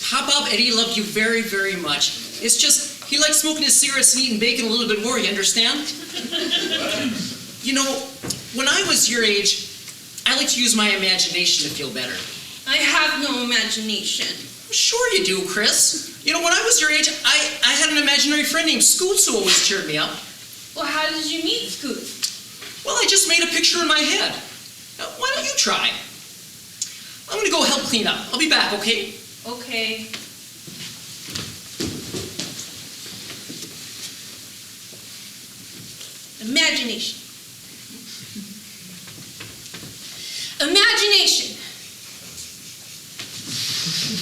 Pop Up Eddie loved you very, very much. It's just, he likes smoking his cigarettes and eating bacon a little bit more, you understand? You know, when I was your age, I like to use my imagination to feel better. I have no imagination. Sure you do, Chris. You know, when I was your age, I had an imaginary friend named Scoots who always cheered me up. Well, how did you meet Scoot? Well, I just made a picture in my head. Why don't you try? I'm gonna go help clean up. I'll be back, okay? Okay. Imagination. Imagination.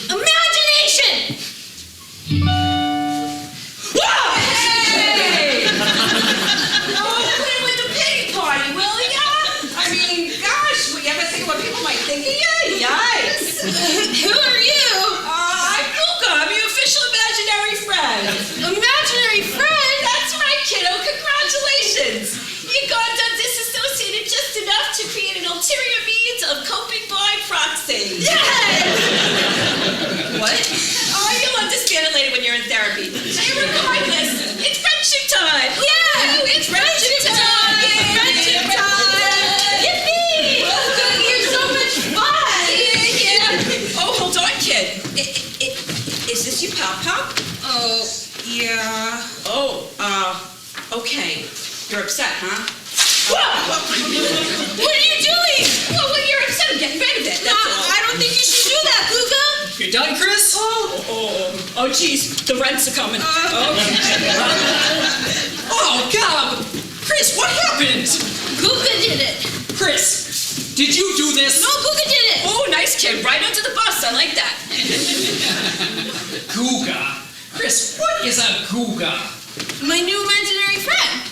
Imagination! Whoa! Hey! Oh, quit it with the pity party, will ya? I mean, gosh, will you ever think what people might think of you? Yikes! Who are you? I'm Googa. I'm your official imaginary friend. Imaginary friend? That's right, kiddo. Congratulations. You got disassociated just enough to create an ulterior means of coping by proxy. Yay! What? Oh, you'll understand it later when you're in therapy. Hey, regardless, it's friendship time. Yeah! It's friendship time. Friendship time! Yippee! Oh, good. You're so much fun! Yeah. Oh, hold on, kid. Is this your pop-pop? Oh, yeah. Oh, okay. You're upset, huh? Whoa! What are you doing? Well, when you're upset, I'm getting rid of it. That's all. I don't think you should do that, Googa. You done, Chris? Oh, geez. The rents are coming. Oh, God! Chris, what happened? Googa did it. Chris, did you do this? No, Googa did it. Oh, nice kid. Right under the bus. I like that. Googa. Chris, what is a Googa? My new imaginary friend.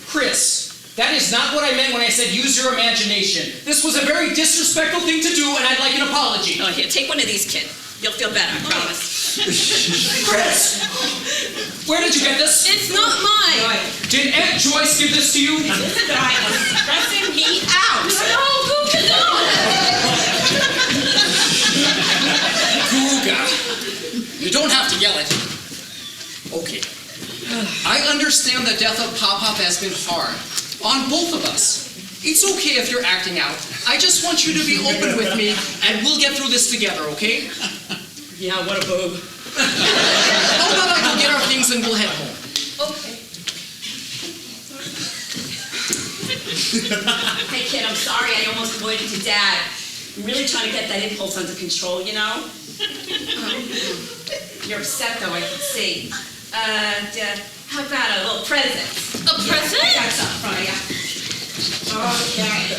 Chris, that is not what I meant when I said use your imagination. This was a very disrespectful thing to do, and I'd like an apology. Oh, here, take one of these, kid. You'll feel better, I promise. Chris, where did you get this? It's not mine. Did Aunt Joyce give this to you? I was stressing me out. No, Googa, no. Googa, you don't have to yell it. Okay. I understand the death of Pop-Pop has been hard on both of us. It's okay if you're acting out. I just want you to be open with me, and we'll get through this together, okay? Yeah, what a boob. How about I go get our things and we'll head home? Okay. Hey, kid, I'm sorry I almost avoided your dad. I'm really trying to get that impulse under control, you know? You're upset, though, I can see. How about a little present? A present? I got something for you. Okay.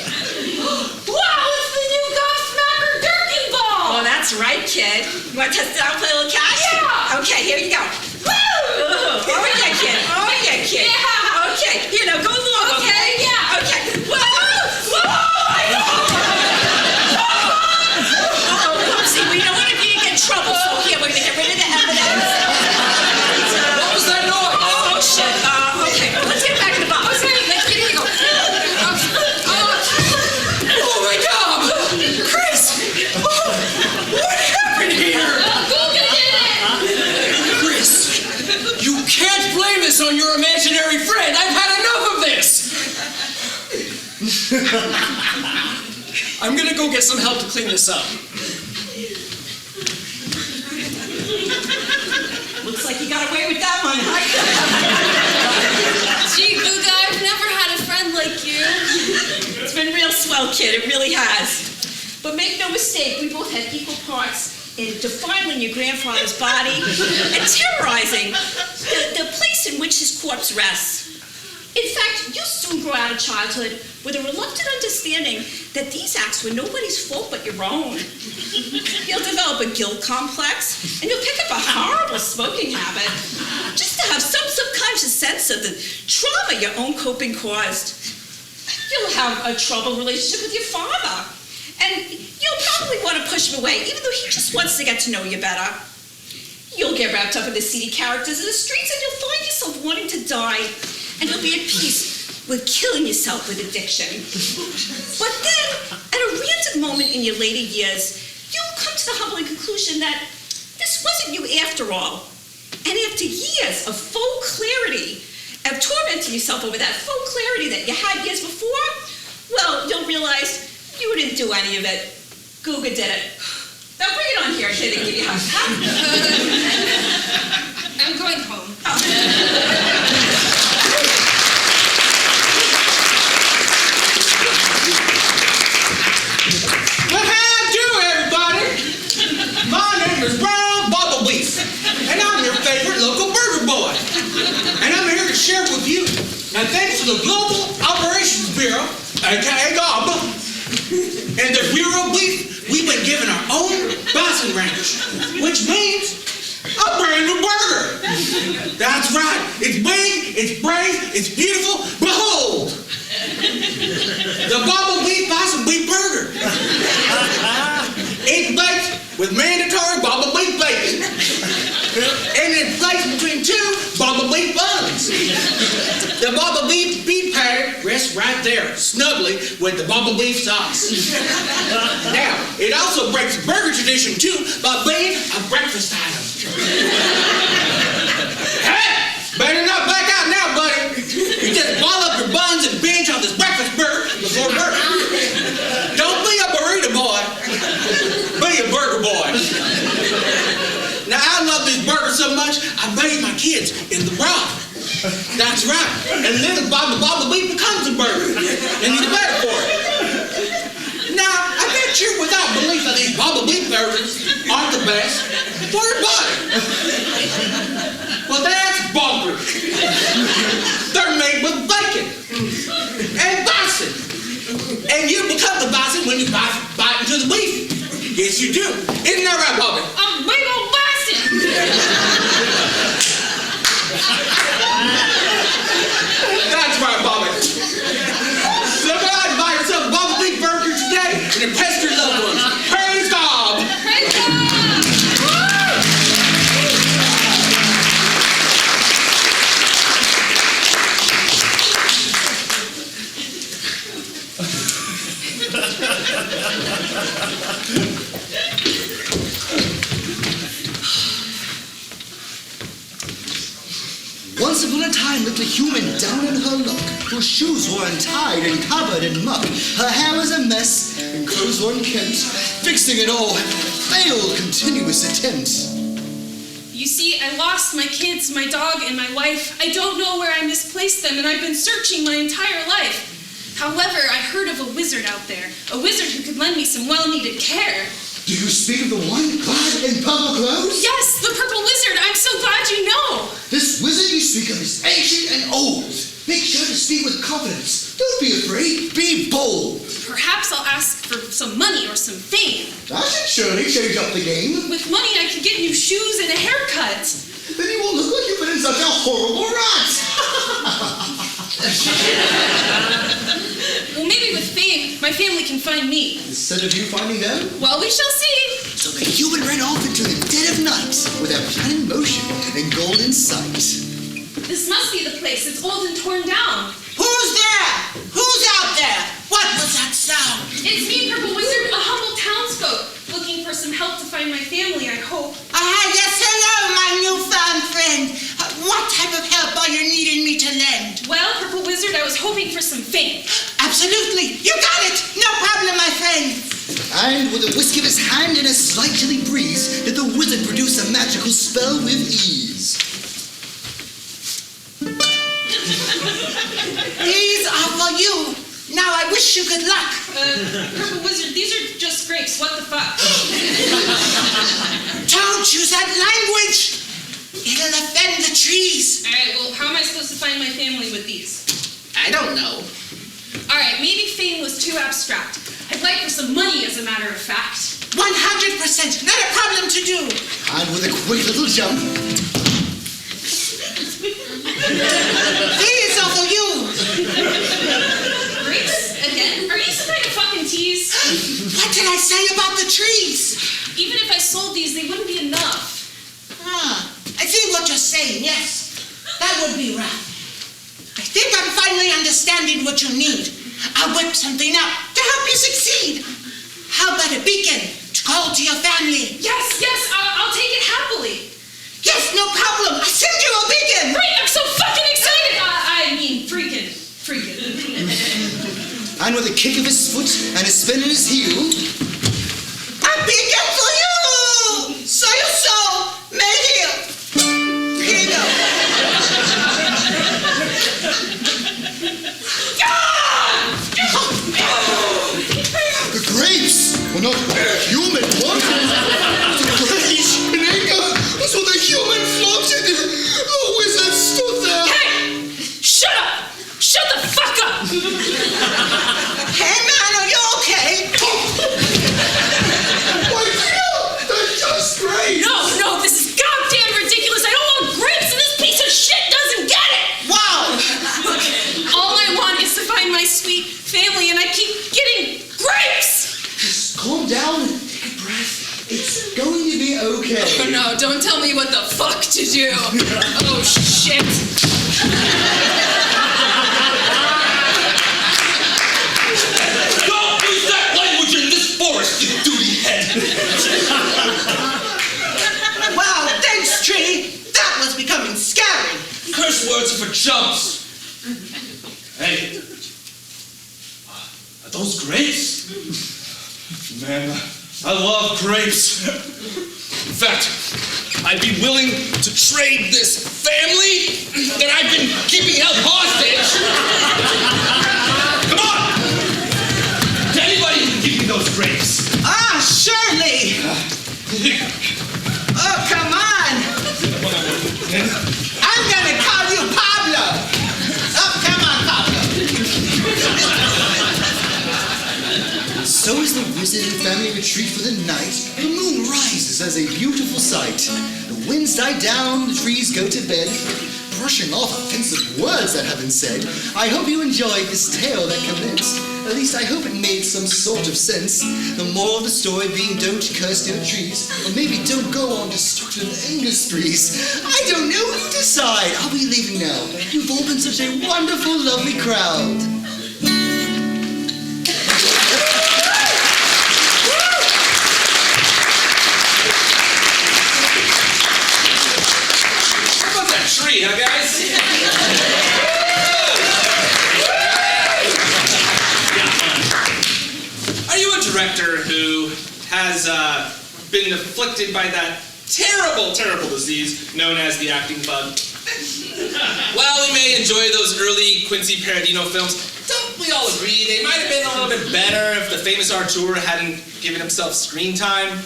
Wow, it's the new Gobsmacker Durkin Ball. Oh, that's right, kid. You want to test it out and play a little catch? Yeah. Okay, here you go. Woo! Oh, yeah, kid. Oh, yeah, kid. Yeah. Okay, here, now go along, Okay, yeah. Okay. Whoa! Oh, see, we don't want to be in trouble, so here, we're going to get rid of the evidence. What was that noise? Oh, shit. Okay, let's get back in the box. Okay, Let's get here. Go. Oh my God! Chris! What happened here? Googa did it. Chris, you can't blame this on your imaginary friend. I've had enough of this. I'm gonna go get some help to clean this up. Looks like you got away with that one, huh? Gee, Googa, I've never had a friend like you. It's been real swell, kid. It really has. But make no mistake, we both had equal parts in defiling your grandfather's body and terrorizing the place in which his corpse rests. In fact, you'll soon grow out of childhood with a reluctant understanding that these acts were nobody's fault but your own. You'll develop a guilt complex, and you'll pick up a horrible smoking habit just to have some subconscious sense of the trauma your own coping caused. You'll have a troubled relationship with your father, and you'll probably want to push him away, even though he just wants to get to know you better. You'll get wrapped up in the seedy characters in the streets, and you'll find yourself wanting to die, and you'll be at peace with killing yourself with addiction. But then, at a random moment in your later years, you'll come to the humbling conclusion that this this wasn't you after all. And after years of full clarity, of tormenting yourself over that full clarity that you had years before, well, you'll realize you didn't do any of it. Googa did it. Now bring it on here, kid, and give you a hug. I'm going home. Well, how do, everybody? My name is Brown Bubble Beef, and I'm your favorite local burger boy. And I'm here to share with you that thanks to the Global Operations Bureau, aka GOB, and the Bureau of Beef, we've been given our own Boston Ranch, which means a brand new burger. That's right. It's big, it's brave, it's beautiful. Behold, the Bubble Beef Boston Beef Burger. It's baked with mandatory Bubble Beef bacon, and it's placed between two Bubble Beef buns. The Bubble Beef patty rests right there, snugly with the Bubble Beef sauce. Now, it also breaks burger tradition too by being a breakfast item. Hey, better not back out now, buddy. You just ball up your buns and binge on this breakfast burger before burger. Don't be a burrito boy. Be a burger boy. Now, I love this burger so much, I bathe my kids in the broth. That's right. And then the Bubble Beef becomes a burger. And he's better for it. Now, I bet you're without belief that these Bubble Beef burgers aren't the best for your body. Well, that's bonkers. They're made with bacon and bison. And you become the bison when you bite into the beef. Yes, you do. Isn't that right, Bobby? I'm big old bison. That's right, Bobby. So go out and buy yourself a Bubble Beef burger today and impress your loved ones. Praise God! Praise God. Once upon a time lived a human down in her luck, whose shoes were untied and covered in muck. Her hair was a mess, and clothes were unkempt. Fixing it all, failed continuous attempts. You see, I lost my kids, my dog, and my wife. I don't know where I misplaced them, and I've been searching my entire life. However, I heard of a wizard out there, a wizard who could lend me some well-needed care. Do you speak of the one clad in purple clothes? Yes, the purple wizard. I'm so glad you know. This wizard you speak of is ancient and old. Make sure to speak with confidence. Don't be afraid, be bold. Perhaps I'll ask for some money or some fame. That should surely change up the game. With money, I could get new shoes and a haircut. Then you won't look like you've been in such a horrible rut. Well, maybe with fame, my family can find me. Instead of you finding them? Well, we shall see. So the human ran off into the dead of night with their plan in motion and goal in sight. This must be the place. It's old and torn down. Who's there? Who's out there? What was that sound? It's me, Purple Wizard, a humble townsfolk, looking for some help to find my family, I hope. Yes, hello, my newfound friend. What type of help are you needing me to lend? Well, Purple Wizard, I was hoping for some fame. Absolutely. You got it. No problem, my friend. And with a whisk of his hand and a slight chilly breeze, did the wizard produce a magical spell with ease. These are for you. Now I wish you good luck. Purple Wizard, these are just grapes. What the fuck? Don't use that language. It'll offend the trees. All right, well, how am I supposed to find my family with these? I don't know. All right, maybe fame was too abstract. I'd like for some money, as a matter of fact. 100%. Not a problem to do. And with a quick little jump, These are for you. Grapes? Again? Are you some kind of fucking tease? What did I say about the trees? Even if I sold these, they wouldn't be enough. I see what you're saying, yes. That would be rough. I think I'm finally understanding what you need. I'll whip something up to help you succeed. How about a beacon to call to your family? Yes, I'll take it happily. and with a kick of his foot and a spin in his heel, I'm begging for you! So your soul may heal. Here you go. the grapes were not human ones. The grapes in anger was what the human floated. The wizard stood there. Hey! Shut up! Shut the fuck up! Hey man, are you okay? My dear, that's just great. No, this is goddamn ridiculous. I don't want grapes and this piece of shit doesn't get it! Wow! All I want is to find my sweet family and I keep getting grapes! Just calm down and take a breath. It's going to be okay. Oh no, don't tell me what the fuck to do. Oh shit. Don't use that language in this forest, you duty head! Wow, thanks, Tree. That was becoming scary. Curse words are for chumps. Hey. Are those grapes? Man, I love grapes. In fact, I'd be willing to trade this family that I've been keeping held hostage. Come on! Anybody can give me those grapes. Ah, surely. Oh, come on. I'm gonna call you Pablo. Oh, come on, Pablo. So as the wizard and family retreat for the night, the moon rises as a beautiful sight. The winds die down, the trees go to bed, brushing off offensive words that have been said. I hope you enjoyed this tale that commenced. At least I hope it made some sort of sense. The moral of the story being don't curse near trees, or maybe don't go on destructive anger sprees. I don't know, you decide. I'll be leaving now. You've all been such a wonderful, lovely crowd. Tree, huh, guys? Are you a director who has been afflicted by that terrible, terrible disease known as the acting bug? While we may enjoy those early Quincy Paradino films, don't we all agree they might have been a little bit better if the famous Artur hadn't given himself screen time?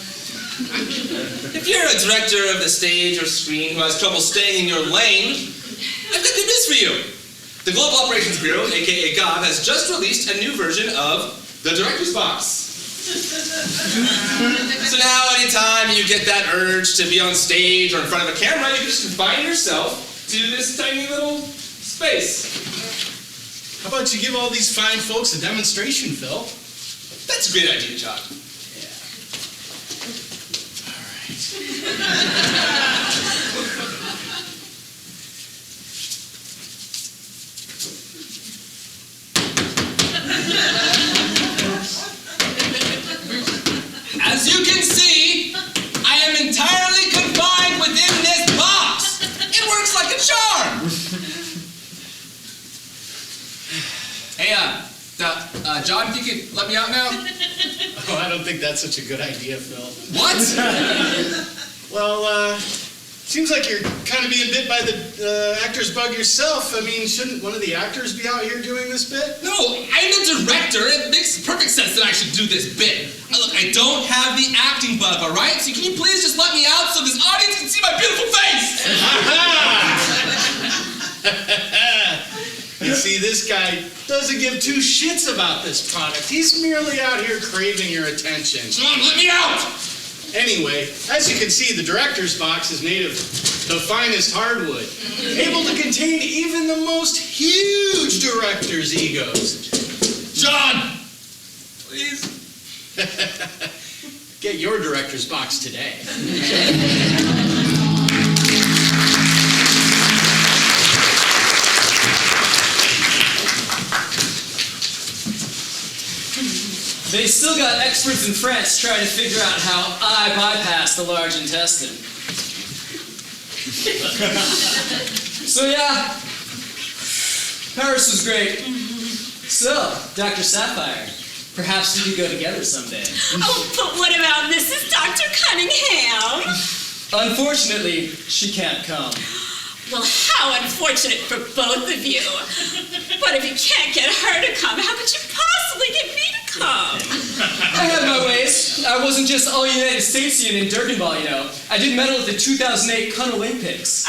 If you're a director of the stage or screen who has trouble staying in your lane, I've got good news for you. The Global Operations Bureau, aka GOB, has just released a new version of the Director's Box. So now anytime you get that urge to be on stage or in front of a camera, you can just confine yourself to this tiny little space. How about you give all these fine folks a demonstration, Phil? That's a great idea, John. As you can see, I am entirely confined within this box. It works like a charm. Hey, John, if you could let me out now? Oh, I don't think that's such a good idea, Phil. What? Well, seems like you're kind of being bit by the actor's bug yourself. I mean, shouldn't one of the actors be out here doing this bit? No, I'm the director. It makes perfect sense that I should do this bit. Look, I don't have the acting bug, all right? So can you please just let me out so this audience can see my beautiful face? You see, this guy doesn't give two shits about this product. He's merely out here craving your attention. Come on, let me out! Anyway, as you can see, the director's box is made of the finest hardwood, able to contain even the most huge director's egos. John! Please? Get your director's box today. They still got experts in France trying to figure out how I bypass the large intestine. So yeah, Paris was great. So, Dr. Sapphire, perhaps we could go together someday. Oh, but what about Mrs. Dr. Cunningham? Unfortunately, she can't come. Well, how unfortunate for both of you. But if you can't get her to come, how could you possibly get me to come? I have my ways. I wasn't just all United Statesian in Durkinball, you know. I did medal at the 2008 Kun Olympics.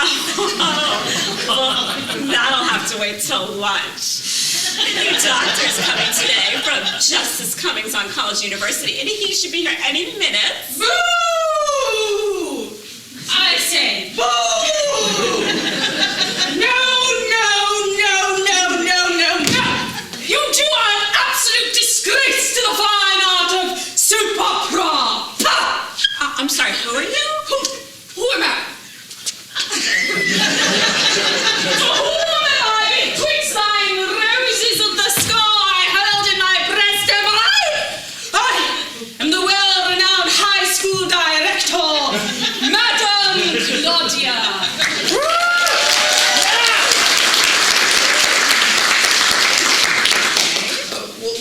Well, that'll have to wait till lunch. A new doctor's coming today from Justice Cummings on College University, and he should be here any minute. Boo! I say boo! No! You two are an absolute disgrace to the fine art of soap opera! I'm sorry, who are you? Who am I? Who am I betwixt thine roses of the sky held in my breast am I am the well-renowned high school director, Madame Claudia.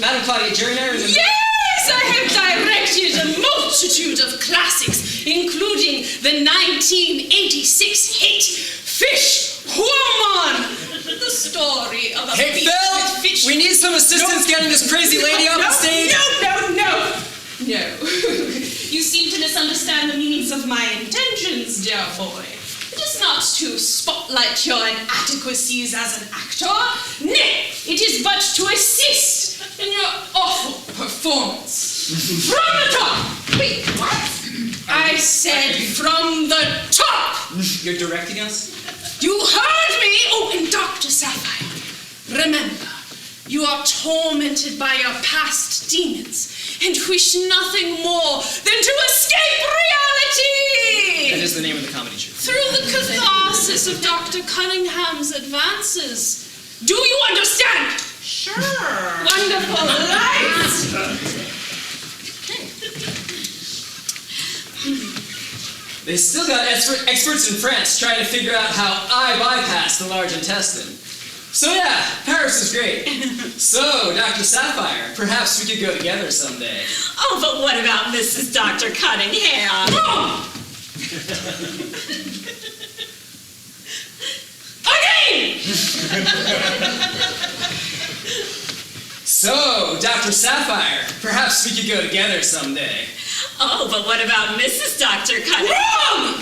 Madam Claudia, Gerie and I are in the... Yes, I have directed a multitude of classics, including the 1986 hit Fish Woman, the story of a Hey, beast Phil! with fish. We need some assistance getting this crazy lady off the stage. No. You seem to misunderstand the meanings of my intentions, dear boy. It is not to spotlight your inadequacies as an actor. Nay, it is but to assist in your awful performance. From the top! Wait, what? I said from the top! You're directing us? You heard me! Oh, and Dr. Sapphire, remember, you are tormented by your past demons and wish nothing more than to escape reality! That is the name of the comedy troupe. Through the catharsis of Dr. Cunningham's advances. Do you understand? Sure. Wonderful, right? They still got experts in France trying to figure out how I bypass the large intestine. So yeah, Paris is great. So, Dr. Sapphire, perhaps we could go together someday. Oh, but what about Mrs. Dr. Cunningham? Again! So, Dr. Sapphire, perhaps we could go together someday. Oh, but what about Mrs. Dr. Cunningham? Wrong!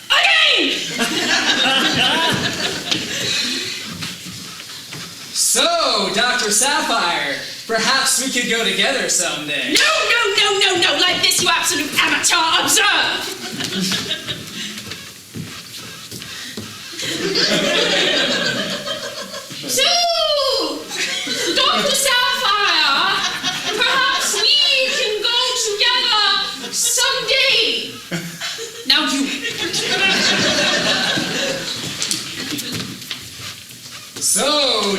Again! So, Dr. Sapphire, perhaps we could go together someday. No! Like this, you absolute amateur! Observe! So, Dr. Sapphire, perhaps we can go together someday. Now you. So,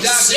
Dr.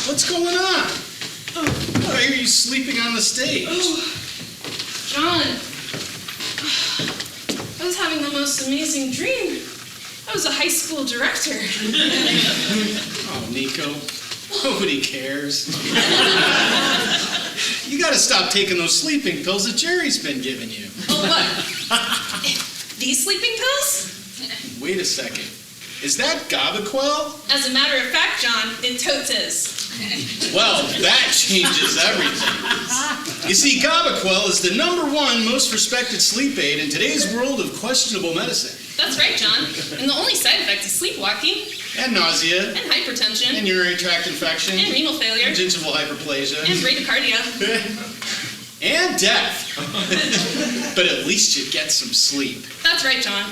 What's going on? Why are you sleeping on the stage? John, I was having the most amazing dream. I was a high school director. Oh, Nico, nobody cares. You gotta stop taking those sleeping pills that Jerry's been giving you. Oh, what? These sleeping pills? Wait a second. Is that Gabaquel? As a matter of fact, John, it totes is. Well, that changes everything. You see, Gabaquel is the #1 most respected sleep aid in today's world of questionable medicine. That's right, John. And the only side effect is sleepwalking, And nausea, and hypertension, and urinary tract infection, and renal failure, and gingival hyperplasia, and bradycardia. and death. But at least you get some sleep. That's right, John.